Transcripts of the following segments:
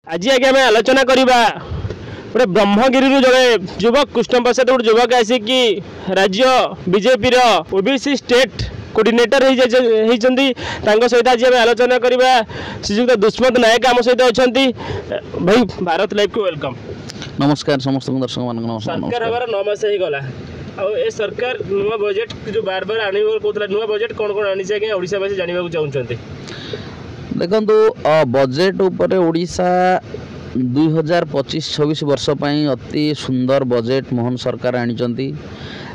आज आगे आम आलोचना करवा गोटे ब्रह्मगिरी जड़े युवक कृष्ण प्रसाद गोटे युवक आसिकी राज्य बीजेपी ओबीसी स्टेट कोऑर्डिनेटर सहित आज आम आलोचना करवा श्रीजुक्त दुष्मत नायक आम सहित अच्छा भाई भारत लाइव को वेलकम। नमस्कार समस्त दर्शक मान सरकार हमारा 9 मास ही गला ए सरकार नुआ बजेट जो बार बार आने कहता नुआ बजेट कौन कौन आनी आज्ञा ओडिशावासी जानवा चाहते देखो बजेट उपर ओडिशा 2025-26 वर्ष पई अति सुंदर बजेट मोहन सरकार आनी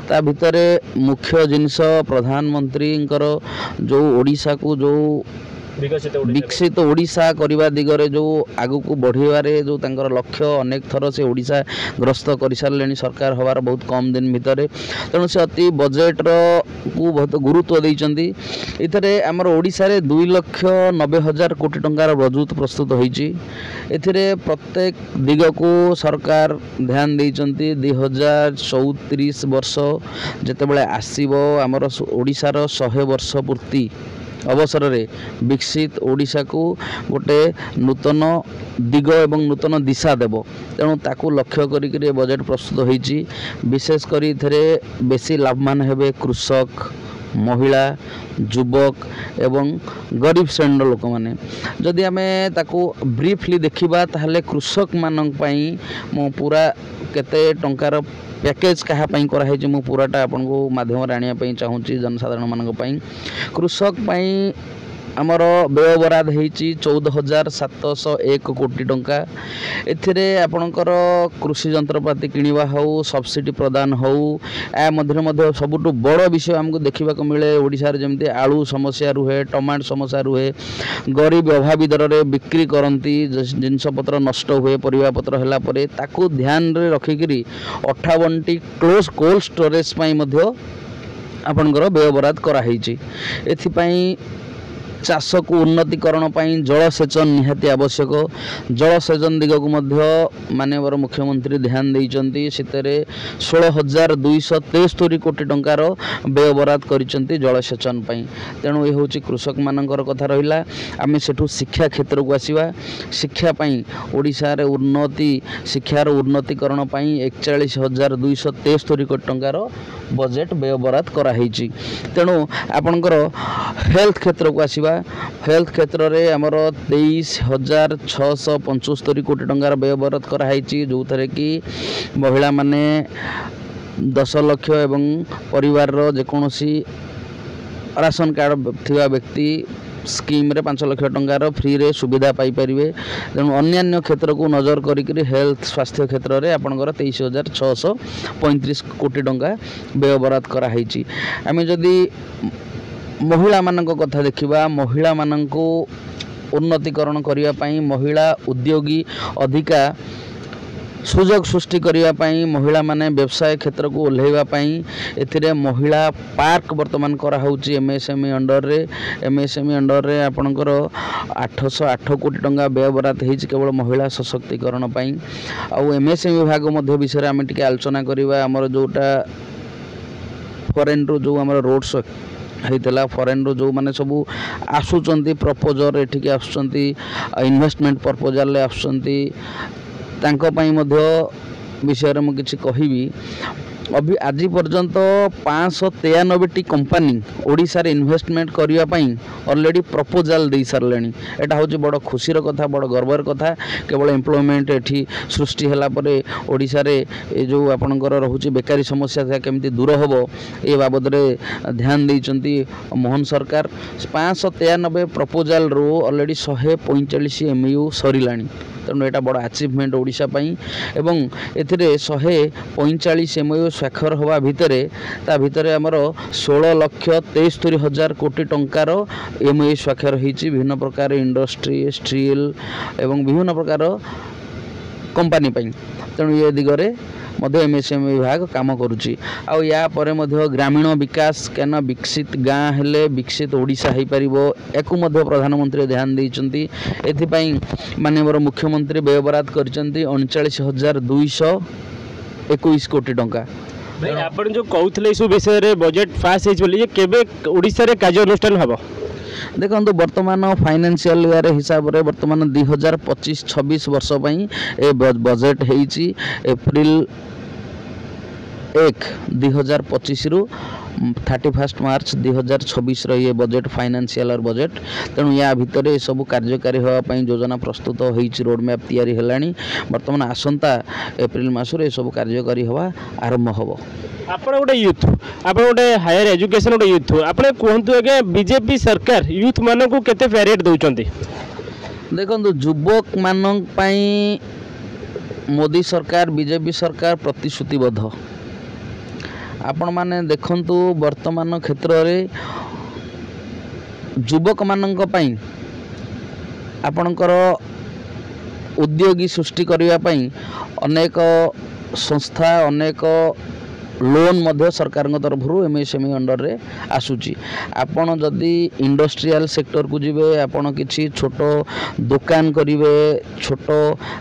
ता भितर मुख्य जिनस प्रधानमंत्री जो ओडिशा को जो विकसित ओडिशा करने दिगरे जो आगु को बढ़ारे जो तांकर लक्ष्य अनेक थर से ओडिशा ग्रस्त कर सारे सरकार हबार बहुत कम दिन भितर तेणु से अति बजेट को बहुत गुरुत्व देइचंती। इथरे आमर ओडिशा रे 2,90,000 कोटी टंकार बजट प्रस्तुत होईची। एथिरे प्रत्येक दिग को सरकार ध्यान देइचंती। 2034 वर्ष जेतेबेले आसीबो आमर ओडिशार 100 वर्ष पूर्ति अवसर रे विकसित ओडिशा को गोटे नूतन दिग एवं नूतन दिशा देव तेणु ताकू लक्ष्य करी बजेट प्रस्तुत होईची। विशेषकर इथरे बेसी लाभवान हेबे कृषक महिला युवक एवं गरीब श्रेणी लोक मैंने जदि आम ताकू ब्रीफली देखा ताहले कृषक मानक पई मो पूरा केते टंकार पैकेज क्या कराई मु पूराटा आपन को माध्यम आने चाहूँगी जनसाधारण मानक पई। कृषक पई आमर व्यय बराद होईची 14,701 कोटी टंका। एथिरे आपणकर कृषि जंत्रपाति किणवा हो सब्सिडी प्रदान हो या मध्य सबुठ बड़ विषय आमको देखा मिले ओडिशा रे जेमती आलू समस्या रुहे टमाटो समस्या रुहे गरीब अभावी दर रे बिक्री करती जिनस पत्र नष्ट हुए परिवा पत्र हैला परे ताकू ध्यान रे रखिकी 58टी क्लोज कोल्ड स्टोरेज पई मध्य आपणकर व्यय बराद कराई। एथिपाई चाष को उन्नतीकरण पाई जलसेचन निहाती आवश्यक। जलसेचन दिग को माननीय मुख्यमंत्री ध्यान देइचंती। सितरे 16,273 कोटी टंकार व्यय बराद करिसंती जलसेचन पाई। तेणु ये होची कृषक मानकर कथा रहिला। आमे सेठू शिक्षा क्षेत्र को आसीबा। शिक्षा पाई ओडिशा रे उन्नति शिक्षार उन्नतीकरण पाई 41,273 कोटी टंकार बजेट व्यय बराद कराई। तेणु आपणकर हेल्थ क्षेत्र को आसीबा। हेल्थ क्षेत्र रे हमर 23,675 कोटी टंकार व्यय बराद कराई जो थरे कि महिला माने 10 लाख एवं परिवार रो जेकोसी राशन कार्ड थिबा व्यक्ति स्कीम रे 5 लाख टंकार फ्री रे सुविधा पाई परिवे। तेणु अन्य क्षेत्र को नजर करी हेल्थ स्वास्थ्य क्षेत्र रे आपनकर 23,635 कोटी टंका व्यय बराद कराई। आमे जदी महिला मानक कथा देखिबा महिला मानक उन्नतीकरण करिया पाई महिला उद्योगी अधिका सुजोग सृष्टि करिया पाई महिला माने व्यवसाय क्षेत्र को ओल्हेवा पाई एथिरे महिला पार्क वर्तमान करा होची एमएसएमई अंडर रे आपनकर 808 कोटी टंका व्यय बराद हेची केवल महिला सशक्तिकरण पाई। आ एमएसएमई विभाग मध्य विषय आमे टिके आलोचना करिवा। हमर जोटा फॉरेन रो जो हमर रोड शो होता फॉरेन रो जो माने सबू आसुचंती प्रपोजर एठिके आसुचंती इन्वेस्टमेंट प्रपोजल आसुचंती तांको पई मध्य विषय रे मु किछि कहिबी। अभी आज पर्यंत 593टी कंपनी ओडिशा रे इन्वेस्टमेंट करिया पई ऑलरेडी प्रपोजल दे सारलेनी। एटा होची बड़ खुशीर कथा बड़ गर्वर कथा। केवल एम्प्लॉयमेंट एठी सृष्टि हला परे ओडिशा रे ए जो आपनकर रहूची बेकारी समस्या था केमती दूर होबो ए बाबद रे ध्यान देइचंती मोहन सरकार। 593 प्रपोजल रो ऑलरेडी 145 एमयू सरिलानी। तेणु यहाँ बड़ अचिवमेंट ओडिशा पई एवं एथिरे 145 एमयू स्वाक्षर हवा भितरे ता भितरे हमर 16,73,000 कोटी टंकार एमयू स्वाक्षर होईची विभिन्न प्रकार इंडस्ट्री स्टील एवं विभिन्न प्रकार कंपनी पई। तेणु ये दिगरे मध्य एमएसएमई विभाग काम करुच्ची। आ या परे मध्य ग्रामीण विकास क्या विकसित गाँ हेले विकसित ओडिशा हो पारिबो एकु मध्य प्रधानमंत्री ध्यान देइचंती। एथिपाई माननीय मुख्यमंत्री व्यय बराद करिसंती 39,221 कोटी टंका। भाई आपण जो कहउथले इस विषय रे बजेट पास हेच बोली जे केबे ओडिसा रे कार्य अनुष्ठान हबो देखो वर्तमान फाइनेंशियल ईयर हिसाब से वर्तमान 2025-26 वर्ष ए बजेट होती एप्रिल 1 2025 रु 31 मार्च 2026 ये बजेट फाइनेंशियल बजेट तेणु या भितर ये सब कार्यकारी होगापी योजना प्रस्तुत होती रोडमैप तैयारी हेलानी वर्तमान आसंता एप्रिल मास ये सब कार्यकारी हवा आरंभ हम आपण गोटे यूथ आप गोटे हायर एजुकेशन गोटे यूथ आपने कहतु आगे बीजेपी सरकार यूथ मान को केते फेरेट दौरान देखो युवक मान मोदी सरकार बीजेपी सरकार प्रतिश्रुतिबद्ध आपण माने देखंतु वर्तमान क्षेत्र में युवक मानक पई आपणकर उद्योगी सृष्टि करने पई अनेक संस्था अनेक लोन मध्य सरकार तरफ एमएसएमई अंडर रे आसुची आपण जदि इंडस्ट्रियल सेक्टर को जीवे आपण किछि छोट दुकान करिवे छोट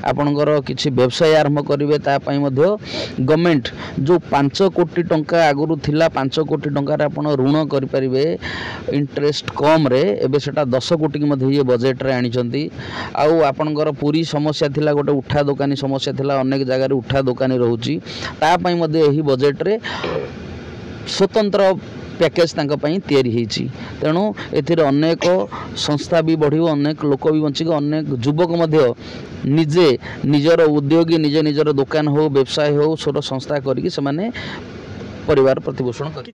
आपणकर किछि व्यवसाय आरंभ करिवे ता पई मध्य गवर्नमेंट जो 5 कोटी टंका आगुरु थिला 5 कोटी टंका रे आपण ऋण करि परिवे इंटरेस्ट कम रे एबे सेटा 10 कोटी के मध्य ये बजेट रे आनिचंती आउ आपणकर पूरी समस्या थिला गोटे उठा दुकानी समस्या थिला अनेक जगह रे उठा दुकानी रहउची ता पई मध्य एही बजेट रे स्वतंत्र पैकेज तैयारी होती तेणु एथिरे अनेक संस्था भी बढ़ियो अनेक लोक भी बंचिक अनेक युवक मध्य निजे निजर उद्योगी निजे निजर दुकान हो व्यवसाय हो छोट संस्था करके परिवार प्रतिपोषण कर